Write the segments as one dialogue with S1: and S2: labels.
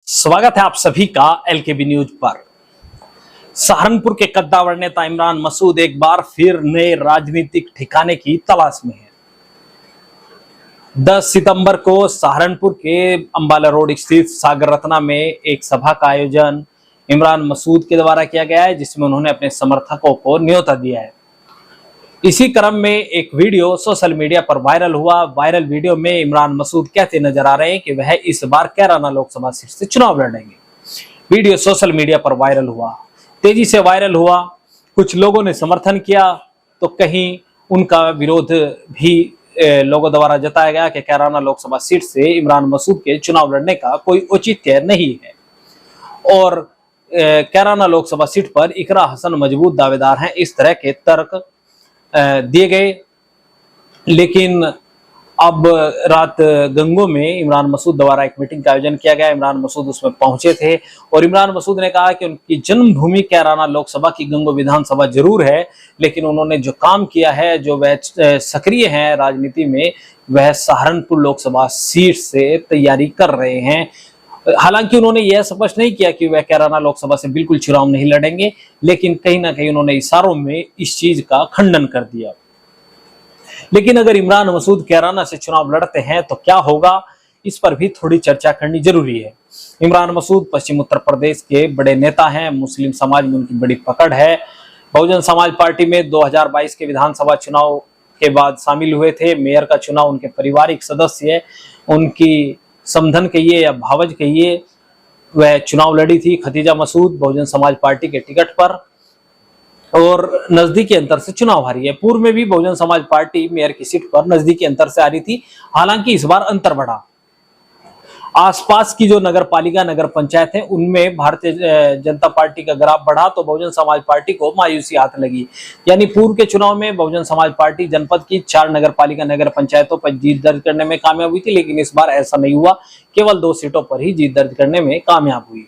S1: स्वागत है आप सभी का एलकेबी न्यूज पर। सहारनपुर के कद्दावर नेता इमरान मसूद एक बार फिर नए राजनीतिक ठिकाने की तलाश में है। 10 सितंबर को सहारनपुर के अंबाला रोड स्थित सागर रत्ना में एक सभा का आयोजन इमरान मसूद के द्वारा किया गया है, जिसमें उन्होंने अपने समर्थकों को न्योता दिया है। इसी क्रम में एक वीडियो सोशल मीडिया पर वायरल हुआ। वायरल वीडियो में इमरान मसूद कहते नजर आ रहे हैं कि वह इस बार कैराना लोकसभा सीट से चुनाव लड़ेंगे। वीडियो सोशल मीडिया पर वायरल हुआ, तेजी से वायरल हुआ। कुछ लोगों ने समर्थन किया तो कहीं उनका विरोध भी लोगों द्वारा जताया गया कि कैराना लोकसभा सीट से इमरान मसूद के चुनाव लड़ने का कोई औचित्य नहीं है और कैराना लोकसभा सीट पर इकरा हसन मजबूत दावेदार हैं। इस तरह के तर्क दिए गए। लेकिन अब रात गंगो में इमरान मसूद द्वारा एक मीटिंग का आयोजन किया गया। इमरान मसूद उसमें पहुंचे थे और इमरान मसूद ने कहा कि उनकी जन्मभूमि कैराना लोकसभा की गंगो विधानसभा जरूर है, लेकिन उन्होंने जो काम किया है, जो वह सक्रिय हैं राजनीति में, वह सहारनपुर लोकसभा सीट से तैयारी कर रहे हैं। हालांकि उन्होंने यह स्पष्ट नहीं किया कि वह कैराना लोकसभा से बिल्कुल चुनाव नहीं लड़ेंगे, लेकिन कहीं ना कहीं उन्होंने इशारों में इस चीज का खंडन कर दिया। लेकिन अगर इमरान मसूद कैराना से चुनाव लड़ते हैं तो क्या होगा, इस पर भी थोड़ी चर्चा करनी जरूरी है। इमरान मसूद पश्चिम उत्तर प्रदेश के बड़े नेता हैं, मुस्लिम समाज में उनकी बड़ी पकड़ है। बहुजन समाज पार्टी में 2022 के विधानसभा चुनाव के बाद शामिल हुए थे। मेयर का चुनाव उनके पारिवारिक सदस्य, उनकी समधन कहिए या भावज कहिए, वह चुनाव लड़ी थी खतीजा मसूद बहुजन समाज पार्टी के टिकट पर और नजदीकी अंतर से चुनाव हारी है। पूर्व में भी बहुजन समाज पार्टी मेयर की सीट पर नजदीकी अंतर से हारी थी, हालांकि इस बार अंतर बढ़ा। आसपास की जो नगर पालिका नगर पंचायत है उनमें भारतीय जनता पार्टी का ग्राफ बढ़ा तो बहुजन समाज पार्टी को मायूसी हाथ लगी। यानी पूर्व के चुनाव में बहुजन समाज पार्टी जनपद की 4 नगर पालिका नगर पंचायतों पर जीत दर्ज करने में कामयाब हुई थी, लेकिन इस बार ऐसा नहीं हुआ, केवल 2 सीटों पर ही जीत दर्ज करने में कामयाब हुई।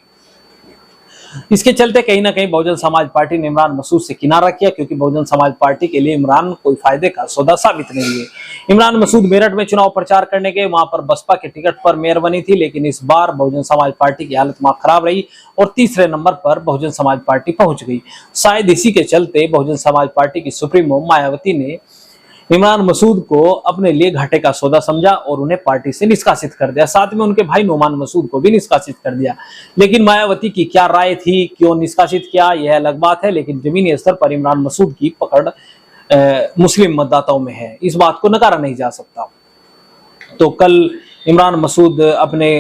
S1: इसके चलते कहीं ना कहीं बहुजन समाज पार्टी ने इमरान मसूद से किनारा किया, क्योंकि बहुजन समाज पार्टी के लिए इमरान कोई फायदे का सौदा साबित नहीं है। इमरान मसूद मेरठ में चुनाव प्रचार करने के वहां पर बसपा के टिकट पर मेयर बनी थी, लेकिन इस बार बहुजन समाज पार्टी की हालत वहां खराब रही और तीसरे नंबर पर बहुजन समाज पार्टी पहुंच गई। शायद इसी के चलते बहुजन समाज पार्टी की सुप्रीमो मायावती ने इमरान मसूद को अपने लिए घाटे का सौदा समझा और उन्हें पार्टी से निष्कासित कर दिया। साथ में उनके भाई नोमान मसूद को भी निष्कासित कर दिया। लेकिन मायावती की क्या राय थी, क्यों निष्कासित किया, यह अलग बात है, लेकिन जमीनी स्तर पर इमरान मसूद की पकड़ मुस्लिम मतदाताओं में है, इस बात को नकारा नहीं जा सकता। तो कल इमरान मसूद अपने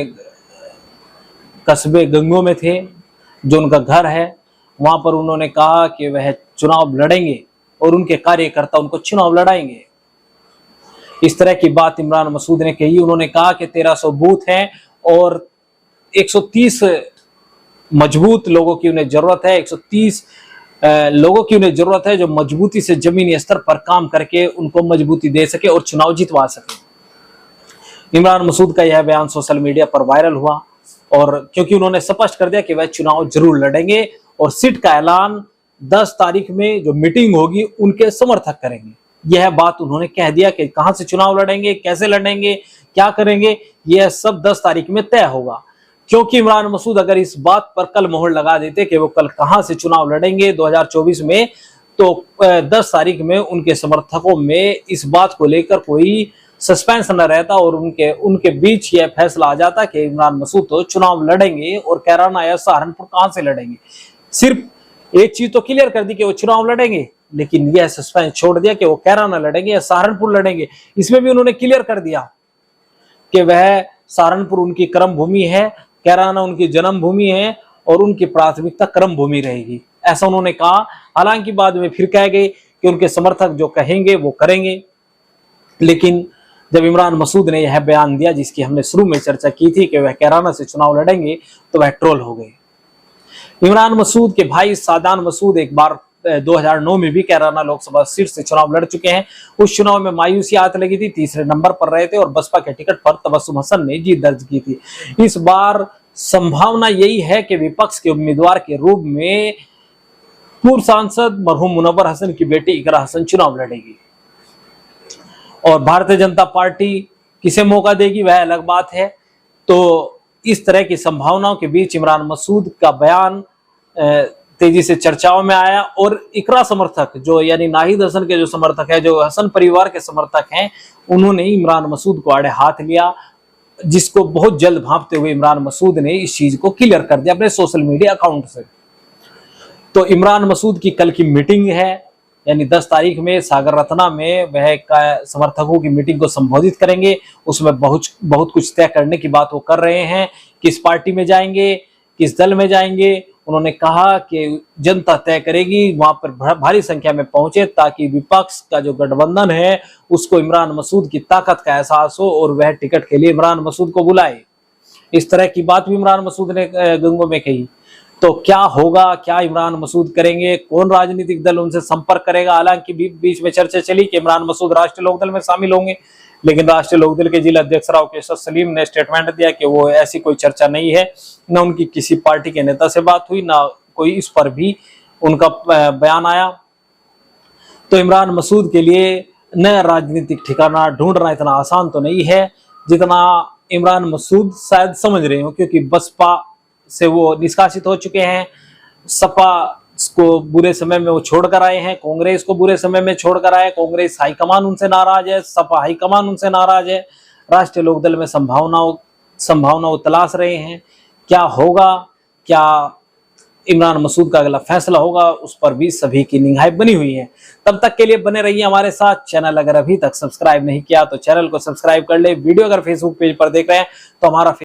S1: कस्बे गंगो में थे, जो उनका घर है, वहां पर उन्होंने कहा कि वह चुनाव लड़ेंगे और उनके कार्यकर्ता उनको चुनाव लड़ाएंगे। इस तरह की बात इमरान मसूद ने कही। उन्होंने कहा कि 1300 बूथ हैं और 130 मजबूत लोगों की उन्हें जरूरत है, 130 लोगों की उन्हें जरूरत है जो मजबूती से जमीनी स्तर पर काम करके उनको मजबूती दे सके और चुनाव जितवा सके। इमरान मसूद का यह बयान सोशल मीडिया पर वायरल हुआ और क्योंकि उन्होंने स्पष्ट कर दिया कि वह चुनाव जरूर लड़ेंगे और सीट का ऐलान 10 तारीख में जो मीटिंग होगी उनके समर्थक करेंगे। यह बात उन्होंने कह दिया कि कहां से चुनाव लड़ेंगे, कैसे लड़ेंगे, क्या करेंगे, यह सब 10 तारीख में तय होगा। क्योंकि इमरान मसूद अगर इस बात पर कल मोहर लगा देते कि वो कल कहां से चुनाव लड़ेंगे 2024 में, तो 10 तारीख में उनके समर्थकों में इस बात को लेकर कोई सस्पेंस न रहता और उनके बीच यह फैसला आ जाता कि इमरान मसूद तो चुनाव लड़ेंगे और कैराना या सहारनपुर कहां से लड़ेंगे। सिर्फ एक चीज तो क्लियर कर दी कि वो चुनाव लड़ेंगे, लेकिन यह सस्पेंस छोड़ दिया कि वो कैराना लड़ेंगे या सहारनपुर लड़ेंगे। इसमें भी उन्होंने क्लियर कर दिया कि वह सहारनपुर उनकी कर्म भूमि है, कैराना उनकी जन्म भूमि है और उनकी प्राथमिकता कर्म भूमि रहेगी, ऐसा उन्होंने कहा। हालांकि बाद में फिर कह गए कि उनके समर्थक जो कहेंगे वो करेंगे। लेकिन जब इमरान मसूद ने यह बयान दिया जिसकी हमने शुरू में चर्चा की थी कि वह कैराना से चुनाव लड़ेंगे, तो वह ट्रोल हो गए। इमरान मसूद के भाई सादान मसूद एक बार 2009 में भी कैराना लोकसभा सीट से चुनाव लड़ चुके हैं। उस चुनाव में मायूसी हाथ लगी थी, तीसरे नंबर पर रहे थे और बसपा के टिकट पर तबस्सुम हसन ने जीत दर्ज की थी। इस बार संभावना यही है कि विपक्ष के उम्मीदवार के रूप में पूर्व सांसद मरहूम मुनव्वर हसन की बेटी इकरा हसन चुनाव लड़ेगी और भारतीय जनता पार्टी किसे मौका देगी वह अलग बात है। तो इस तरह की संभावनाओं के बीच इमरान मसूद का बयान तेजी से चर्चाओं में आया और इकरा समर्थक जो यानी नाहिद हसन के जो समर्थक है, जो हसन परिवार के समर्थक हैं, उन्होंने इमरान मसूद को आड़े हाथ लिया, जिसको बहुत जल्द भांपते हुए इमरान मसूद ने इस चीज को क्लियर कर दिया अपने सोशल मीडिया अकाउंट से। तो इमरान मसूद की कल की मीटिंग है, यानी 10 तारीख में सागर रत्ना में वह समर्थकों की मीटिंग को संबोधित करेंगे। उसमें बहुत कुछ तय करने की बात वो कर रहे हैं, किस पार्टी में जाएंगे, किस दल में जाएंगे। उन्होंने कहा कि जनता तय करेगी, वहां पर भारी संख्या में पहुंचे ताकि विपक्ष का जो गठबंधन है उसको इमरान मसूद की ताकत का एहसास हो और वह टिकट के लिए इमरान मसूद को बुलाए। इस तरह की बात भी इमरान मसूद ने गंगों में कही। तो क्या होगा, क्या इमरान मसूद करेंगे, कौन राजनीतिक दल उनसे संपर्क करेगा। हालांकि बीच में चर्चा चली कि इमरान मसूद राष्ट्रीय लोकदल में शामिल होंगे, लेकिन राष्ट्रीय लोकदल के जिला अध्यक्ष राव केशव सलीम ने स्टेटमेंट दिया कि वो ऐसी कोई चर्चा नहीं है, न उनकी किसी पार्टी के नेता से बात हुई, ना कोई इस पर भी उनका बयान आया। तो इमरान मसूद के लिए नया राजनीतिक ठिकाना ढूंढना इतना आसान तो नहीं है जितना इमरान मसूद शायद समझ रहे हो, क्योंकि बसपा से वो निष्कासित हो चुके हैं, सपा को बुरे समय में वो छोड़कर आए हैं, कांग्रेस को बुरे समय में छोड़कर आए, कांग्रेस हाईकमान उनसे नाराज है, सपा हाईकमान उनसे नाराज है। राष्ट्रीय लोकदल में संभावनाओं तलाश रहे हैं। क्या होगा, क्या इमरान मसूद का अगला फैसला होगा, उस पर भी सभी की निगाहें बनी हुई हैं। तब तक के लिए बने रहिए हमारे साथ। चैनल अगर अभी तक सब्सक्राइब नहीं किया तो चैनल को सब्सक्राइब कर ले। वीडियो अगर फेसबुक पेज पर देख रहे हैं तो हमारा